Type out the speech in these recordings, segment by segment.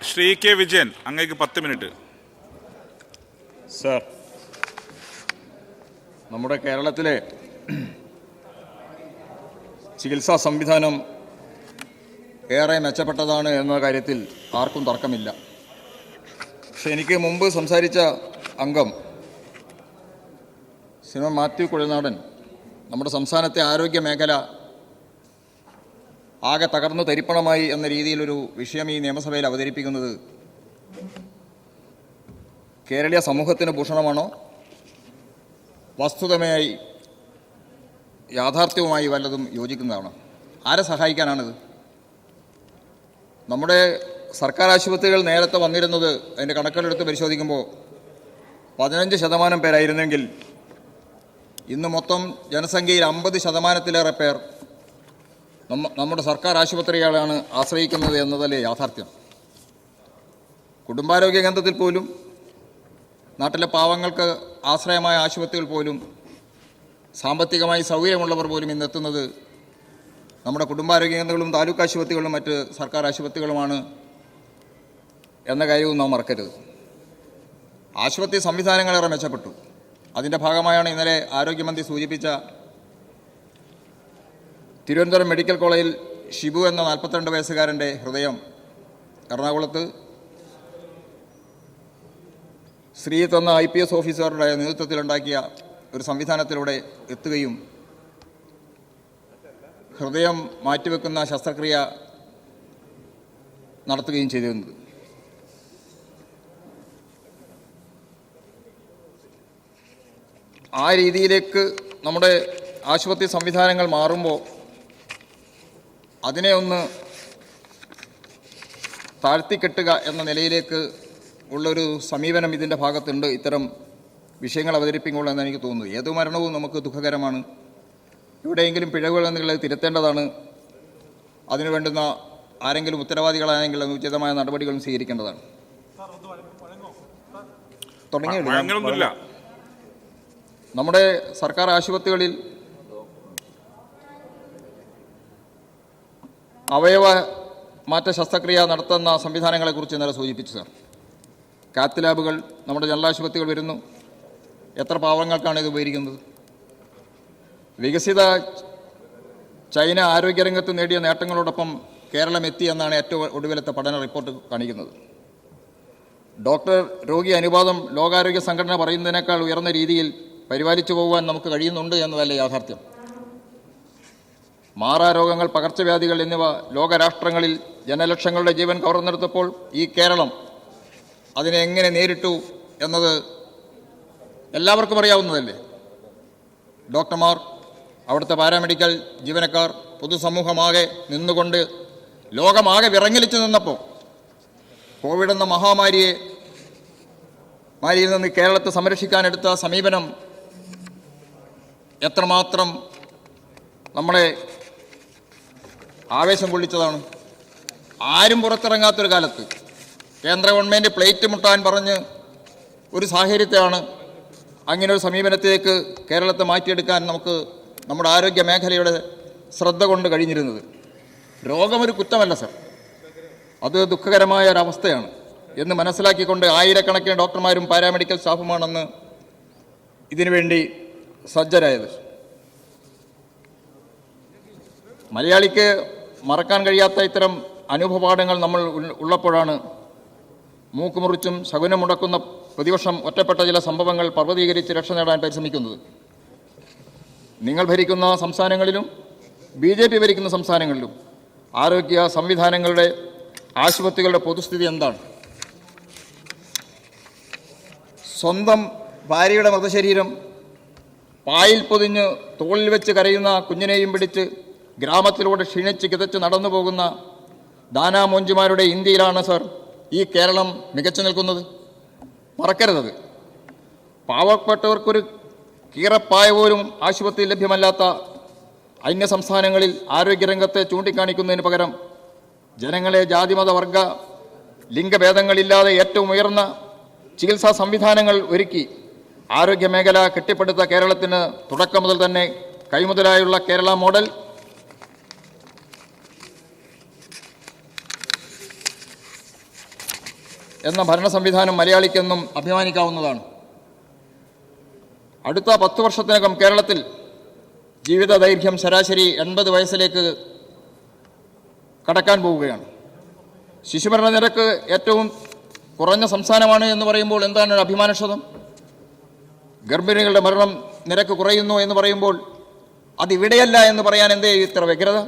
Shri K Vijayan, അങ്ങേക്ക് 10 minute. Sir, നമ്മുടെ കേരളത്തിലെ ചികിത്സാ സംവിധാനം ഏറെ മെച്ചപ്പെട്ടതാണ് എന്ന കാര്യത്തിൽ ആർക്കും തർക്കമില്ല. പക്ഷെ എനിക്ക് മുമ്പ് സംസാരിച്ച അംഗം ശ്രീ മാത്യു കുഴൽനാടൻ നമ്മുടെ സംസ്ഥാനത്തെ ആരോഗ്യ മേഖല ആകെ തകർന്നു തരിപ്പണമായി എന്ന രീതിയിലൊരു വിഷയം ഈ നിയമസഭയിൽ അവതരിപ്പിക്കുന്നത് കേരളീയ സമൂഹത്തിന് ഭൂഷണമാണോ, വസ്തുതമായി യാഥാർത്ഥ്യവുമായി വല്ലതും യോജിക്കുന്നതാണോ? ആരെ സഹായിക്കാനാണിത്? നമ്മുടെ സർക്കാർ ആശുപത്രികൾ നേരത്തെ വന്നിരുന്നത് അതിൻ്റെ കണക്കുകളെടുത്ത് പരിശോധിക്കുമ്പോൾ 15% പേരായിരുന്നെങ്കിൽ ഇന്ന് മൊത്തം ജനസംഖ്യയിൽ 50%-ലേറെ പേർ നമ്മുടെ സർക്കാർ ആശുപത്രികളാണ് ആശ്രയിക്കുന്നത് എന്നതല്ലേ യാഥാർത്ഥ്യം. കുടുംബാരോഗ്യ കേന്ദ്രത്തിൽ പോലും, നാട്ടിലെ പാവങ്ങൾക്ക് ആശ്രയമായ ആശുപത്രികൾ പോലും, സാമ്പത്തികമായി സൗകര്യമുള്ളവർ പോലും ഇന്നെത്തുന്നത് നമ്മുടെ കുടുംബാരോഗ്യ കേന്ദ്രങ്ങളും താലൂക്ക് ആശുപത്രികളും മറ്റ് സർക്കാർ ആശുപത്രികളുമാണ് എന്ന കാര്യവും നാം മറക്കരുത്. ആശുപത്രി സംവിധാനങ്ങളേറെ മെച്ചപ്പെട്ടു. അതിൻ്റെ ഭാഗമായാണ് ഇന്നലെ ആരോഗ്യമന്ത്രി സൂചിപ്പിച്ച തിരുവനന്തപുരം മെഡിക്കൽ കോളേജിൽ ഷിബു എന്ന 42 വയസ്സുകാരൻ്റെ ഹൃദയം എറണാകുളത്ത് ശ്രീജിത്ത് എന്ന IPS ഓഫീസറുടെ നേതൃത്വത്തിലുണ്ടാക്കിയ ഒരു സംവിധാനത്തിലൂടെ എത്തുകയും ഹൃദയം മാറ്റിവെക്കുന്ന ശസ്ത്രക്രിയ നടത്തുകയും ചെയ്തിരുന്നത്. ആ രീതിയിലേക്ക് നമ്മുടെ ആശുപത്രി സംവിധാനങ്ങൾ മാറുമ്പോൾ അതിനെ ഒന്ന് താഴ്ത്തിക്കെട്ടുക എന്ന നിലയിലേക്ക് ഉള്ളൊരു സമീപനം ഇതിൻ്റെ ഭാഗത്തുണ്ട്. ഇത്തരം വിഷയങ്ങൾ അവതരിപ്പിക്കുമ്പോൾ എന്ന് എനിക്ക് തോന്നുന്നു. ഏതു മരണവും നമുക്ക് ദുഃഖകരമാണ്. എവിടെയെങ്കിലും പിഴവുകൾ എന്നുള്ളത് തിരുത്തേണ്ടതാണ്. അതിനു വേണ്ടുന്ന ആരെങ്കിലും ഉത്തരവാദികളാണെങ്കിൽ ഉചിതമായ നടപടികളും സ്വീകരിക്കേണ്ടതാണ്. തുടങ്ങിയില്ല. നമ്മുടെ സർക്കാർ ആശുപത്രികളിൽ അവയവ മാറ്റ ശസ്ത്രക്രിയ നടത്തുന്ന സംവിധാനങ്ങളെക്കുറിച്ച് ഇന്നലെ സൂചിപ്പിച്ചു സാർ. കാത്ത് ലാബുകൾ നമ്മുടെ ജനറൽ ആശുപത്രികൾ വരുന്നു. എത്ര പാവങ്ങൾക്കാണ് ഇത് ഉപകരിക്കുന്നത്? വികസിത ചൈന ആരോഗ്യരംഗത്ത് നേടിയ നേട്ടങ്ങളോടൊപ്പം കേരളം എത്തി എന്നാണ് ഏറ്റവും ഒടുവിലത്തെ പഠന റിപ്പോർട്ട് കാണിക്കുന്നത്. ഡോക്ടർ രോഗി അനുപാതം ലോകാരോഗ്യ സംഘടന പറയുന്നതിനേക്കാൾ ഉയർന്ന രീതിയിൽ പരിപാലിച്ചു പോകുവാൻ നമുക്ക് കഴിയുന്നുണ്ട് എന്നതല്ലേ യാഥാർത്ഥ്യം. മാറാരോഗങ്ങൾ, പകർച്ചവ്യാധികൾ എന്നിവ ലോകരാഷ്ട്രങ്ങളിൽ ജനലക്ഷങ്ങളുടെ ജീവൻ കവർന്നെടുത്തപ്പോൾ ഈ കേരളം അതിനെ എങ്ങനെ നേരിട്ടു എന്നത് എല്ലാവർക്കും അറിയാവുന്നതല്ലേ. ഡോക്ടർമാർ, അവിടുത്തെ പാരാമെഡിക്കൽ ജീവനക്കാർ, പൊതുസമൂഹമാകെ നിന്നുകൊണ്ട് ലോകമാകെ വിറങ്ങലിച്ചു നിന്നപ്പോൾ കോവിഡ് എന്ന മഹാമാരിയിൽ നിന്ന് കേരളത്തെ സംരക്ഷിക്കാനെടുത്ത സമീപനം എത്രമാത്രം നമ്മളെ ആവേശം കൊള്ളിച്ചതാണ്. ആരും പുറത്തിറങ്ങാത്തൊരു കാലത്ത് കേന്ദ്ര ഗവൺമെൻറ് പ്ലേറ്റ് മുട്ടാൻ പറഞ്ഞ് ഒരു സാഹചര്യത്തെയാണ് അങ്ങനെയൊരു സമീപനത്തിലേക്ക് കേരളത്തെ മാറ്റിയെടുക്കാൻ നമുക്ക് നമ്മുടെ ആരോഗ്യ മേഖലയുടെ ശ്രദ്ധ കൊണ്ട് കഴിഞ്ഞിരുന്നത്. രോഗമൊരു കുറ്റമല്ല സർ, അത് ദുഃഖകരമായ ഒരവസ്ഥയാണ് എന്ന് മനസ്സിലാക്കിക്കൊണ്ട് ആയിരക്കണക്കിന് ഡോക്ടർമാരും പാരാമെഡിക്കൽ സ്റ്റാഫുമാണെന്ന് ഇതിനുവേണ്ടി സജ്ജരായത്. മലയാളിക്ക് മറക്കാൻ കഴിയാത്ത ഇത്തരം അനുഭവപാഠങ്ങൾ നമ്മൾ ഉള്ളപ്പോഴാണ് മൂക്കുമുറിച്ചും ശകുനം മുടക്കുന്ന പ്രതിവർഷം ഒറ്റപ്പെട്ട ചില സംഭവങ്ങൾ പർവ്വതീകരിച്ച് രക്ഷ നേടാൻ പരിശ്രമിക്കുന്നത്. നിങ്ങൾ ഭരിക്കുന്ന സംസ്ഥാനങ്ങളിലും BJP ഭരിക്കുന്ന സംസ്ഥാനങ്ങളിലും ആരോഗ്യ സംവിധാനങ്ങളുടെ, ആശുപത്രികളുടെ പൊതുസ്ഥിതി എന്താണ്? സ്വന്തം ഭാര്യയുടെ മൃതശരീരം പായിൽ പൊതിഞ്ഞ് തോളിൽ വെച്ച് കരയുന്ന കുഞ്ഞിനെയും പിടിച്ച് ഗ്രാമത്തിലൂടെ ക്ഷീണിച്ച് കിതച്ച് നടന്നു പോകുന്ന ദാനാമോഞ്ചുമാരുടെ ഇന്ത്യയിലാണ് സർ ഈ കേരളം മികച്ചു നിൽക്കുന്നത്. മറക്കരുതത്. പാവപ്പെട്ടവർക്കൊരു കീറപ്പായ പോലും ആശുപത്രി ലഭ്യമല്ലാത്ത അന്യ സംസ്ഥാനങ്ങളിൽ ആരോഗ്യരംഗത്തെ ചൂണ്ടിക്കാണിക്കുന്നതിന് പകരം ജനങ്ങളെ ജാതിമത വർഗ ലിംഗഭേദങ്ങളില്ലാതെ ഏറ്റവും ഉയർന്ന ചികിത്സാ സംവിധാനങ്ങൾ ഒരുക്കി ആരോഗ്യമേഖല കെട്ടിപ്പടുത്ത കേരളത്തിന് തുടക്കം മുതൽ തന്നെ കൈമുതലായുള്ള കേരള മോഡൽ എന്ന ഭരണ സംവിധാനം മലയാളിക്കെന്നും അഭിമാനിക്കാവുന്നതാണ്. അടുത്ത 10 വർഷത്തിനകം കേരളത്തിൽ ജീവിത ദൈർഘ്യം ശരാശരി 80 വയസ്സിലേക്ക് കടക്കാൻ പോവുകയാണ്. ശിശുമരണ നിരക്ക് ഏറ്റവും കുറഞ്ഞ സംസ്ഥാനമാണ് എന്ന് പറയുമ്പോൾ എന്താണ് ഒരു അഭിമാനക്ഷതം? ഗർഭിണികളുടെ മരണം നിരക്ക് കുറയുന്നു എന്ന് പറയുമ്പോൾ അതിവിടെയല്ല എന്ന് പറയാൻ എന്തേ ഇത്ര വ്യഗ്രത?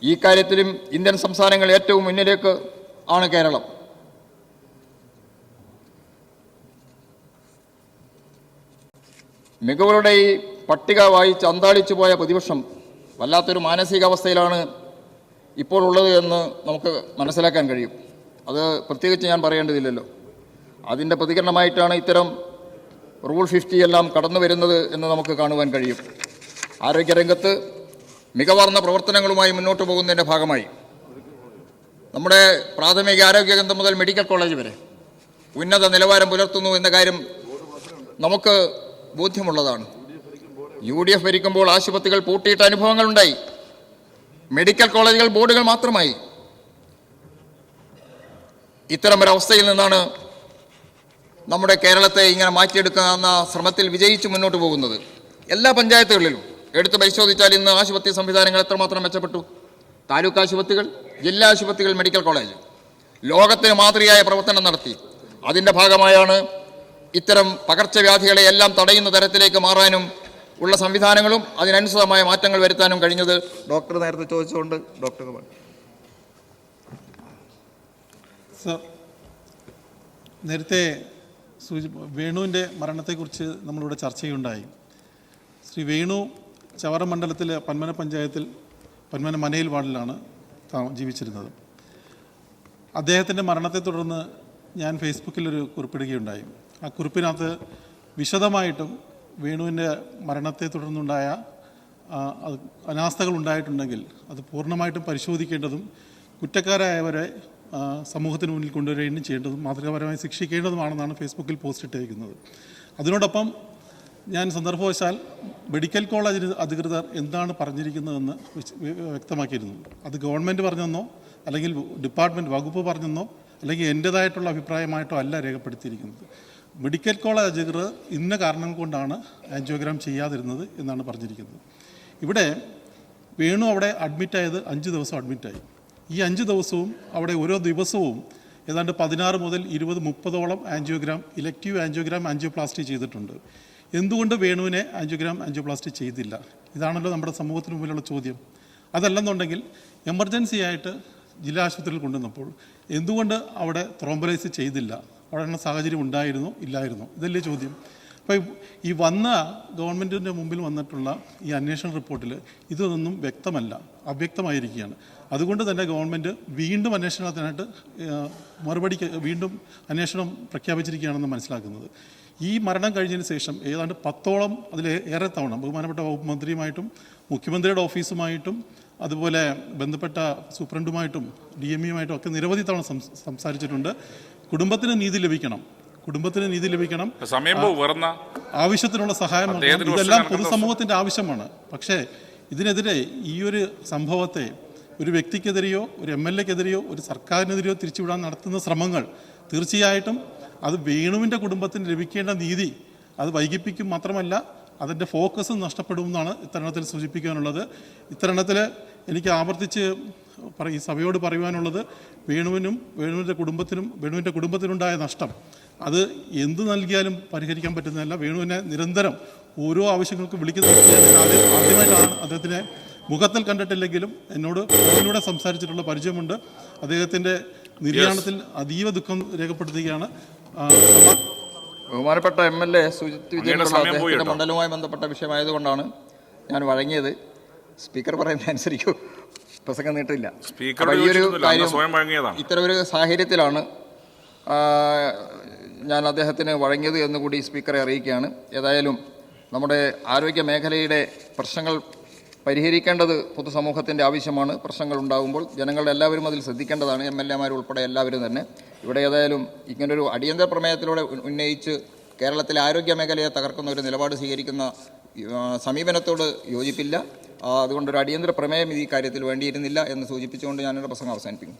ഈ കാര്യത്തിലും ഇന്ത്യൻ സംസ്ഥാനങ്ങൾ ഏറ്റവും മുന്നിലേക്ക് ആണ് കേരളം. മികവുകളുടെ ഈ പട്ടിക വായിച്ച് അന്താളിച്ചു പോയ പ്രതിപക്ഷം വല്ലാത്തൊരു മാനസികാവസ്ഥയിലാണ് ഇപ്പോൾ ഉള്ളത് എന്ന് നമുക്ക് മനസ്സിലാക്കാൻ കഴിയും. അത് പ്രത്യേകിച്ച് ഞാൻ പറയേണ്ടതില്ലല്ലോ. അതിൻ്റെ പ്രതികരണമായിട്ടാണ് ഇത്തരം റൂൾ 50 എല്ലാം കടന്നു വരുന്നത് എന്ന് നമുക്ക് കാണുവാൻ കഴിയും. ആരോഗ്യരംഗത്ത് മികവാർന്ന പ്രവർത്തനങ്ങളുമായി മുന്നോട്ട് പോകുന്നതിൻ്റെ ഭാഗമായി നമ്മുടെ പ്രാഥമിക ആരോഗ്യ കേന്ദ്രം മുതൽ മെഡിക്കൽ കോളേജ് വരെ ഉന്നത നിലവാരം പുലർത്തുന്നു എന്ന കാര്യം നമുക്ക് ബോധ്യമുള്ളതാണ്. UDF ഭരിക്കുമ്പോൾ ആശുപത്രികൾ പൂട്ടിയിട്ട അനുഭവങ്ങളുണ്ടായി. മെഡിക്കൽ കോളേജുകൾ ബോർഡുകൾ മാത്രമായി. ഇത്തരമൊരവസ്ഥയിൽ നിന്നാണ് നമ്മുടെ കേരളത്തെ ഇങ്ങനെ മാറ്റിയെടുക്കുന്ന ശ്രമത്തിൽ വിജയിച്ച് മുന്നോട്ട് പോകുന്നത്. എല്ലാ പഞ്ചായത്തുകളിലും എടുത്ത് പരിശോധിച്ചാൽ ഇന്ന് ആശുപത്രി സംവിധാനങ്ങൾ എത്രമാത്രം മെച്ചപ്പെട്ടു. താലൂക്ക് ആശുപത്രികൾ, ജില്ലാ ആശുപത്രികൾ, മെഡിക്കൽ കോളേജ് ലോകത്തിന് മാതൃകയായ പ്രവർത്തനം നടത്തി. അതിൻ്റെ ഭാഗമായാണ് ഇത്തരം പകർച്ചവ്യാധികളെ എല്ലാം തടയുന്ന തരത്തിലേക്ക് മാറാനും ഉള്ള സംവിധാനങ്ങളും അതിനനുസൃതമായ മാറ്റങ്ങൾ വരുത്താനും കഴിഞ്ഞത്. ഡോക്ടർ നേരത്തെ ചോദിച്ചുകൊണ്ട് ഡോക്ടർ സർ, നേരത്തെ വേണുവിൻ്റെ മരണത്തെക്കുറിച്ച് നമ്മളിവിടെ ചർച്ചയുണ്ടായി. ശ്രീ വേണു ചവറ മണ്ഡലത്തിലെ പന്മന പഞ്ചായത്തിൽ പന്മന മനയിൽ വാർഡിലാണ് ജീവിച്ചിരുന്നത്. അദ്ദേഹത്തിൻ്റെ മരണത്തെ തുടർന്ന് ഞാൻ ഫേസ്ബുക്കിലൊരു കുറിപ്പിടുകയുണ്ടായി. ആ കുറിപ്പിനകത്ത് വിശദമായിട്ടും വേണുവിൻ്റെ മരണത്തെ തുടർന്നുണ്ടായ അനാസ്ഥകൾ ഉണ്ടായിട്ടുണ്ടെങ്കിൽ അത് പൂർണ്ണമായിട്ടും പരിശോധിക്കേണ്ടതും കുറ്റക്കാരായവരെ സമൂഹത്തിന് മുന്നിൽ കൊണ്ടുവരികയും ചെയ്യേണ്ടതും മാതൃകാപരമായി ശിക്ഷിക്കേണ്ടതുമാണെന്നാണ് ഫേസ്ബുക്കിൽ പോസ്റ്റ് ഇട്ടിരിക്കുന്നത്. അതിനോടൊപ്പം ഞാൻ സന്ദർഭവശാൽ മെഡിക്കൽ കോളേജ് അധികൃതർ എന്താണ് പറഞ്ഞിരിക്കുന്നതെന്ന് വ്യക്തമാക്കിയിരുന്നു. അത് ഗവൺമെൻറ് പറഞ്ഞെന്നോ അല്ലെങ്കിൽ ഡിപ്പാർട്ട്മെൻറ്റ് വകുപ്പ് പറഞ്ഞെന്നോ അല്ലെങ്കിൽ എൻ്റേതായിട്ടുള്ള അഭിപ്രായമായിട്ടോ അല്ല രേഖപ്പെടുത്തിയിരിക്കുന്നത്. മെഡിക്കൽ കോളേജ് അധികൃതർ ഇന്ന കാരണങ്ങൾ കൊണ്ടാണ് ആൻജിയോഗ്രാം ചെയ്യാതിരുന്നത് എന്നാണ് പറഞ്ഞിരിക്കുന്നത്. ഇവിടെ വേണു അവിടെ അഡ്മിറ്റായത് 5 ദിവസം അഡ്മിറ്റായി. ഈ 5 ദിവസവും അവിടെ ഓരോ ദിവസവും ഏതാണ്ട് 16 മുതൽ 20-30ഓളം ആൻജിയോഗ്രാം, ഇലക്റ്റീവ് ആൻജിയോഗ്രാം, ആൻജിയോപ്ലാസ്റ്റി ചെയ്തിട്ടുണ്ട്. എന്തുകൊണ്ട് വേണുവിനെ ആൻജിയോപ്ലാസ്റ്റി ചെയ്തില്ല? ഇതാണല്ലോ നമ്മുടെ സമൂഹത്തിന് മുമ്പിലുള്ള ചോദ്യം. അതല്ലെന്നുണ്ടെങ്കിൽ എമർജൻസി ആയിട്ട് ജില്ലാ ആശുപത്രിയിൽ കൊണ്ടുവന്നപ്പോൾ എന്തുകൊണ്ട് അവിടെ ത്രോംബലൈസ് ചെയ്തില്ല? അവിടെ സാഹചര്യം ഉണ്ടായിരുന്നോ ഇല്ലായിരുന്നോ? ഇതല്ലേ ചോദ്യം. അപ്പോൾ ഈ ഗവൺമെൻറ്റിൻ്റെ മുമ്പിൽ വന്നിട്ടുള്ള ഈ അന്വേഷണ റിപ്പോർട്ടിൽ ഇതൊന്നും വ്യക്തമല്ല, അവ്യക്തമായിരിക്കുകയാണ്. അതുകൊണ്ട് തന്നെ ഗവൺമെൻറ് വീണ്ടും അന്വേഷണത്തിനായിട്ട് വീണ്ടും അന്വേഷണം പ്രഖ്യാപിച്ചിരിക്കുകയാണെന്ന് മനസ്സിലാക്കുന്നത്. ഈ മരണം കഴിഞ്ഞതിന് ശേഷം ഏതാണ്ട് 10ഓളം അതിലേറെ തവണ ബഹുമാനപ്പെട്ട വകുപ്പ് മന്ത്രിയുമായിട്ടും മുഖ്യമന്ത്രിയുടെ ഓഫീസുമായിട്ടും അതുപോലെ ബന്ധപ്പെട്ട സൂപ്രണ്ടുമായിട്ടും DMEയുമായിട്ടും ഒക്കെ നിരവധി തവണ സംസാരിച്ചിട്ടുണ്ട്. കുടുംബത്തിന് നീതി ലഭിക്കണം, ആവശ്യത്തിനുള്ള സഹായം, ഇതെല്ലാം പൊതുസമൂഹത്തിൻ്റെ ആവശ്യമാണ്. പക്ഷേ ഇതിനെതിരെ ഈ ഒരു സംഭവത്തെ ഒരു വ്യക്തിക്കെതിരെയോ ഒരു MLAക്കെതിരെയോ ഒരു സർക്കാരിനെതിരെയോ തിരിച്ചുവിടാൻ നടത്തുന്ന ശ്രമങ്ങൾ തീർച്ചയായിട്ടും അത് വേണുവിൻ്റെ കുടുംബത്തിന് ലഭിക്കേണ്ട നീതി അത് വൈകിപ്പിക്കും. മാത്രമല്ല അതിൻ്റെ ഫോക്കസ് നഷ്ടപ്പെടുമെന്നാണ് ഇത്തരണത്തിൽ സൂചിപ്പിക്കാനുള്ളത്. ഇത്തരണത്തിൽ എനിക്ക് ആവർത്തിച്ച് ഈ സഭയോട് പറയുവാനുള്ളത്, വേണുവിൻ്റെ കുടുംബത്തിനുണ്ടായ നഷ്ടം അത് എന്ത് നൽകിയാലും പരിഹരിക്കാൻ പറ്റുന്നതല്ല. വേണുവിനെ നിരന്തരം ഓരോ ആവശ്യങ്ങൾക്കും വിളിക്കുന്ന ആദ്യമായിട്ടാണ് അദ്ദേഹത്തിനെ മുഖത്തിൽ കണ്ടിട്ടില്ലെങ്കിലും എന്നോട് ഫോണിലൂടെ സംസാരിച്ചിട്ടുള്ള പരിചയമുണ്ട്. അദ്ദേഹത്തിൻ്റെ നിര്യാണത്തിൽ അതീവ ദുഃഖം രേഖപ്പെടുത്തുകയാണ്. ബഹുമാനപ്പെട്ട MLA സുജിത് വിജയനുള്ള അദ്ദേഹത്തിൻ്റെ മണ്ഡലവുമായി ബന്ധപ്പെട്ട വിഷയമായതുകൊണ്ടാണ് ഞാൻ വഴങ്ങിയത്. സ്പീക്കർ പറയുന്നത് അനുസരിക്കൂ, പ്രസംഗം നീട്ടില്ല. ഈ ഒരു കാര്യം ഇത്തരം ഒരു സാഹചര്യത്തിലാണ് ഞാൻ അദ്ദേഹത്തിന് വഴങ്ങിയത് എന്നുകൂടി സ്പീക്കറെ അറിയിക്കുകയാണ്. ഏതായാലും നമ്മുടെ ആരോഗ്യ മേഖലയുടെ പ്രശ്നങ്ങൾ പരിഹരിക്കേണ്ടത് പൊതുസമൂഹത്തിൻ്റെ ആവശ്യമാണ്. പ്രശ്നങ്ങൾ ഉണ്ടാകുമ്പോൾ ജനങ്ങളുടെ എല്ലാവരും അതിൽ ശ്രദ്ധിക്കേണ്ടതാണ്, MLAമാർ ഉൾപ്പെടെ എല്ലാവരും തന്നെ. ഇവിടെ ഏതായാലും ഇങ്ങനൊരു അടിയന്തര പ്രമേയത്തിലൂടെ ഉന്നയിച്ച് കേരളത്തിലെ ആരോഗ്യ മേഖലയെ തകർക്കുന്ന ഒരു നിലപാട് സ്വീകരിക്കുന്ന സമീപനത്തോട് യോജിപ്പില്ല. അതുകൊണ്ടൊരു അടിയന്തര പ്രമേയം ഈ കാര്യത്തിൽ വേണ്ടിയിരുന്നില്ല എന്ന് സൂചിപ്പിച്ചുകൊണ്ട് ഞാനൊരു പ്രസംഗം അവസാനിപ്പിക്കും.